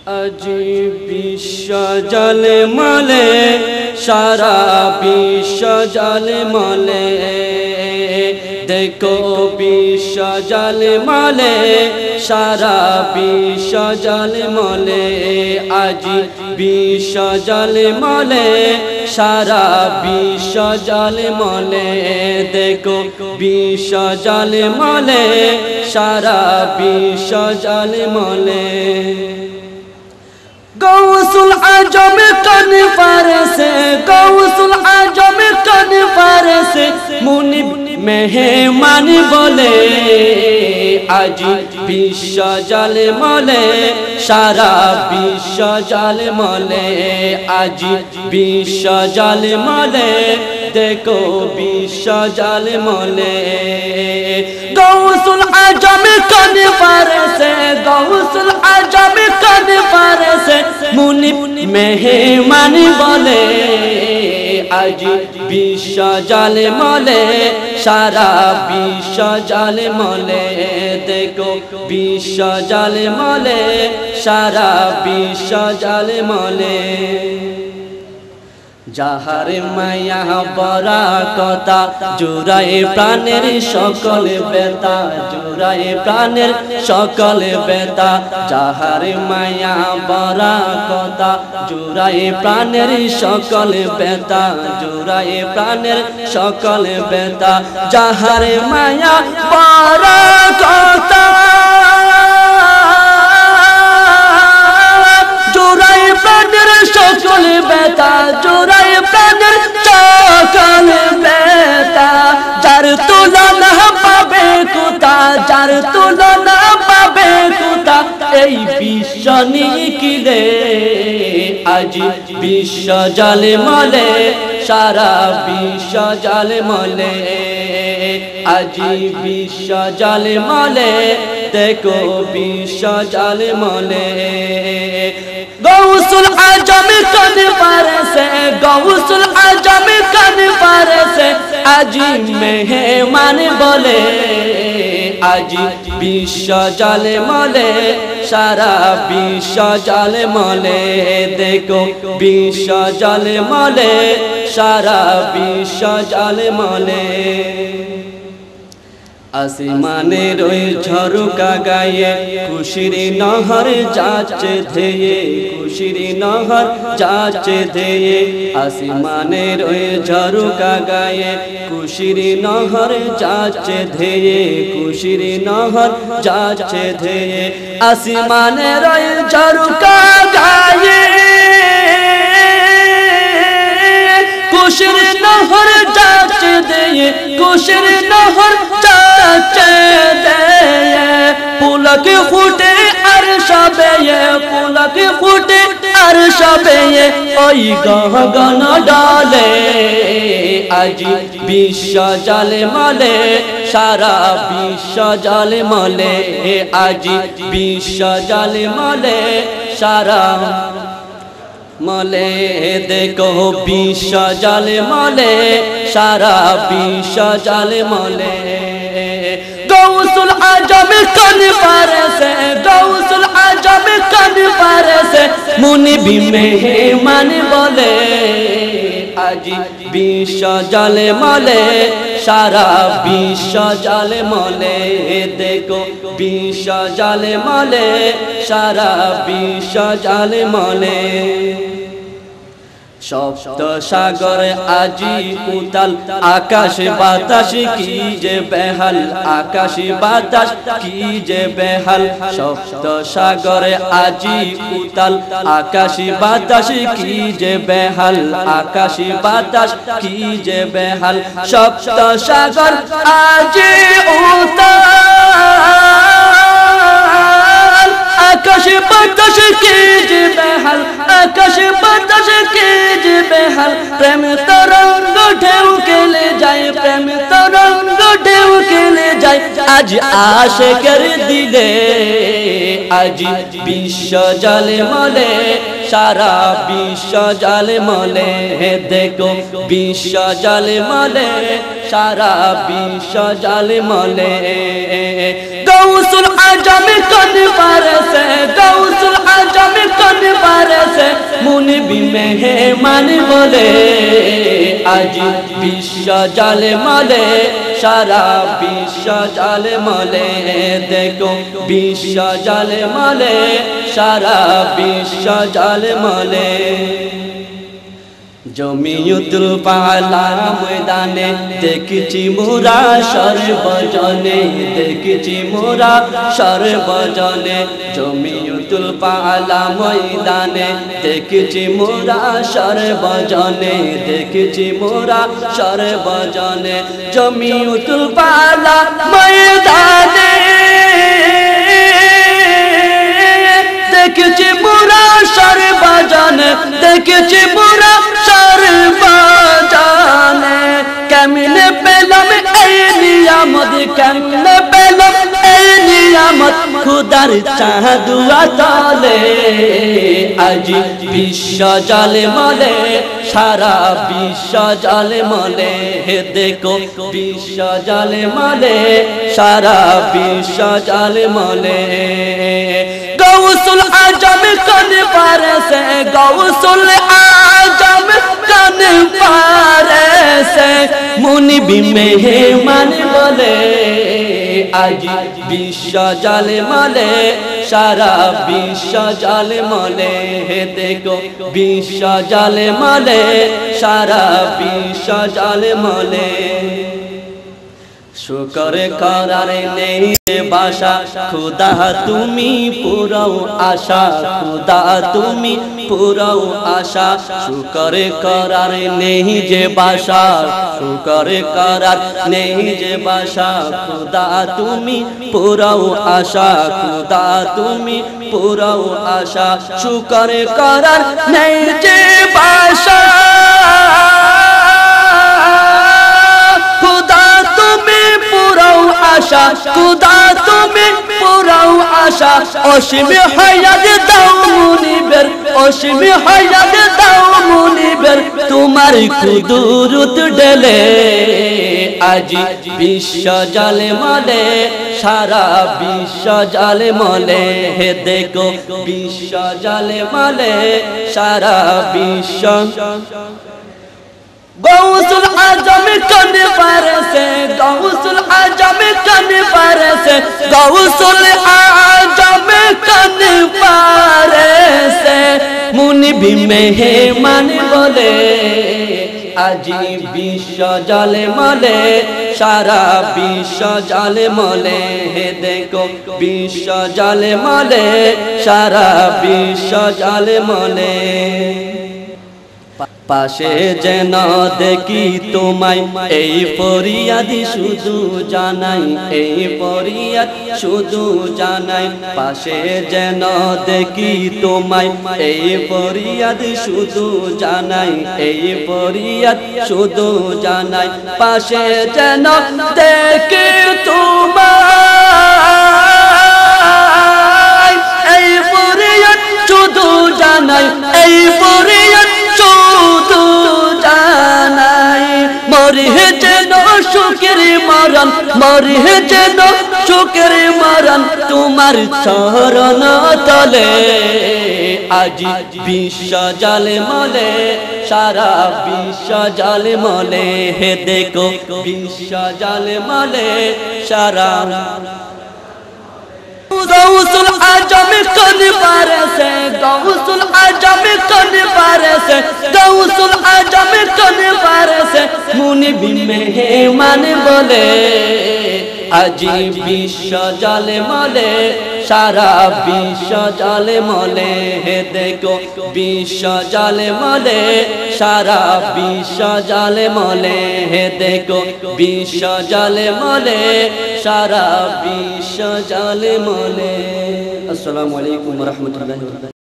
আজি বিশ্ব জলে মলে সারা বিশ্ব জলে মলে দেখো বিশ্ব জলে মলে সারা বিশ্ব জলে মলে আজি বিশ্ব জলে মলে সারা বিশ্ব জলে মলে দেখো বিশ্ব জলে মলে সারা বিশ্ব জলে মলে গৌসুল আজম কান ফারসে গৌসুল আজম কান ফারসে মুনিব মেহমান বলে আজি বিশ্ব জলে মলে সারা বিশ্ব জলে মলে আজি বিশ্ব জলে মলে দেখো বিশ্ব জলে মলে গৌসুল আজম কান ফারসে গৌসুল আজম কান ফারসে মুনিব মেহমান বলে আজি বিশ্ব জলে মলে সারা বিশ্ব জলে মলে দেখো বিশ্ব জলে মলে সারা বিশ্ব জলে মলে যাহার মায়া বরা কথা জুড়ায় প্রাণের সকল বেতা জুড়ায় প্রাণের সকল বেতা যাহার মায়া বরা কথা জুড়ায় প্রাণের সকল বেতা জুড়ায় প্রাণের সকল বেতা যাহার মায়া বরা কথা জুড়ায় প্রাণের সকল বেতা জুড়ায় প্রাণের সকল বেতা যার তুলনা পাবে কোথা যার তুলনা পাবে কোথা এই বিশ্ব নিখিলে আজি বিশ্ব জলে মলে সারা বিশ্ব জলে মলে আজি বিশ্ব জলে মলে দেখো বিশ্ব জলে মলে গৌসুল আজম কান ফারসে গৌসুল আজম কান ফারসে আজি মেহমান বলে আজি বিশ্ব জলে মলে সারা বিশ্ব জলে মলে দেখো বিশ্ব জলে মলে সারা বিশ্ব জলে মলে আসমানের ওই ঝরকা গায়ে খুশির নহর যাচ্ছে ধেয়ে খুশির নহর যাচ্ছে ধেয়ে আসমানের ওই ঝরকা গায়ে খুশির নহর যাচ্ছে ধেয়ে খুশির নহর যাচ্ছে ধেয়ে আসমানের ওই ঝরকা গায়ে খুশির নহর যাচ্ছে ধেয়ে খুশির নহর যাচ্ছে ধেয়ে পুলক ফুটে আর সবে পুলক ফুটে আর সবে ওই গগন ডালে আজি বিশ্ব জলে মলে সারা বিশ্ব জলে মলে আজি বিশ্ব জলে মলে সারা মলে দেখো বিশ্ব জলে মলে সারা বিশ্ব জলে মলে গৌসুল আজম কান ফারসে গৌসুল আজম কান ফারসে মুনিব মেহমান বলে আজি বিশ্ব জলে মলে সারা বিশ্ব জলে মলে দেখো বিশ্ব জলে মলে সারা বিশ্ব জলে মলে সপ্ত সাগর আজি উতাল আকাশ বাতাস কি যে বেহাল আকাশ বাতাস কি যে বেহাল সপ্ত সাগর আজি উতাল আকাশ বাতাস কি যে বেহাল আকাশ বাতাস কি যে বেহাল সপ্ত সাগর আজি উতাল আকাশ বাতাস কি যে বেহাল আকাশ বাতাস কি যে বেহাল প্রেম তরঙ্গ ঢেউ খেলে যায় প্রেম তরঙ্গ ঢেউ খেলে যায় আজ আশিকের দিলে আজি বিশ্ব জলে মলে সারা বিশ্ব জলে মলে দেখো বিশ্ব জলে মলে সারা বিশ্ব জলে মলে গৌসুল আজম কান ফারসে গৌসুল আজম মেহমান বলে আজ বিশ্ব জালে মলে সারা বিশ্ব জালে মলে দেখো বিশ্ব জালে মলে সারা বিশ্ব জালে মলে জমিয়তুল পালা ময়দানে দেখছি মোরা সর্বজনে দেখছি মোরা সর্বজনে জমিয়তুল পালা ময়দানে দেখছি মোরা সর্বজনে দেখছি মোরা সর্বজনে জমিয়তুল পালা ময়দানে দেখছি মোরা সর্বজনে দেখছি মোরা সর্বজনে কেমনে পেলাম এই নিয়ামত কেমনে পেলাম এই নিয়ামত খুদার চাঁদুয়া তলে আজ বিশ্ব জালে মলে সারা বিশ্ব জালে মলে দেখো বিশ্ব জালে মলে সারা বিশ্ব জালে মলে গৌসুল আজম কোন পারে সে গৌসুল আজম কোন পারে সে মুনিবি মেহমান বলে আজ বিশ্ব জালে মলে সারা বিশ্ব জালে মলে দেখো বিশ্ব জালে মলে সারা বিশ্ব জালে মলে শুকর করার নেই বাসা খুদা তুমি পুরাও আশা খুদা তুমি পুরাও আশা শুকর করার নেই যে বাসা শুকর করার নেই যে বাসা খুদা তুমি পুরাও আশা খুদা তুমি পুরাও আশা শুকর করার নেই যে বাসা আশা খুদা তুমি পুরাও আশা অসীম হায়াত দাও মুনিবের অসীম হায়াত দাও মুনিবের তোমার কুদরত ঢেলে আজ বিশ্ব জালে মলে সারা বিশ্ব জালে মলে দেখো বিশ্ব জালে মলে সারা বিশ্ব গৌসুল আজম কোন পারে সে গৌসুল আজম কোন পারে সে গৌসুল আজম কোন পারে সে মুনিবি মেহমান বলে আজ বিশ্ব জালে মলে সারা বিশ্ব জালে মলে দেখো বিশ্ব জালে মলে সারা বিশ্ব জালে মলে পাশে যেন দেখি তোমায় এই ফরিয়াদি শুধু জানাই এই ফরিয়াদ শুধু জানাই পাশে যেন দেখি তোমায় এই ফরিয়াদ শুধু জানাই এই ফরিয়াদ শুধু জানাই পাশে যেন দেখি তোমায় এই ফরিয়াদ শুধু জানাই এই ফরিয়াদ শুধু জানাই মরিহে যেন সুখের মরণ মরিহে যেন সুখের মরণ তোমার চরণ তলে আজ বিশ্ব জালে মলে সারা বিশ্ব জালে মলে দেখো বিশ্ব জালে মলে সারা গৌসুল আজম কোন পারে সে গৌসুল আজম কোন পারে সে গৌসুল আজম কোন পারে সে মুনিবি মেহমান বলে আজ বিশ্ব জালে মলে সারা বিশ্ব জালে মলে দেখো বিশ্ব জালে মলে সারা বিশ্ব জালে মলে দেখো বিশ্ব জালে মলে সারা বিশ্ব জালে মলে। আসসালামু আলাইকুম ওয়া রাহমাতুল্লাহি ওয়া বারাকাতুহু।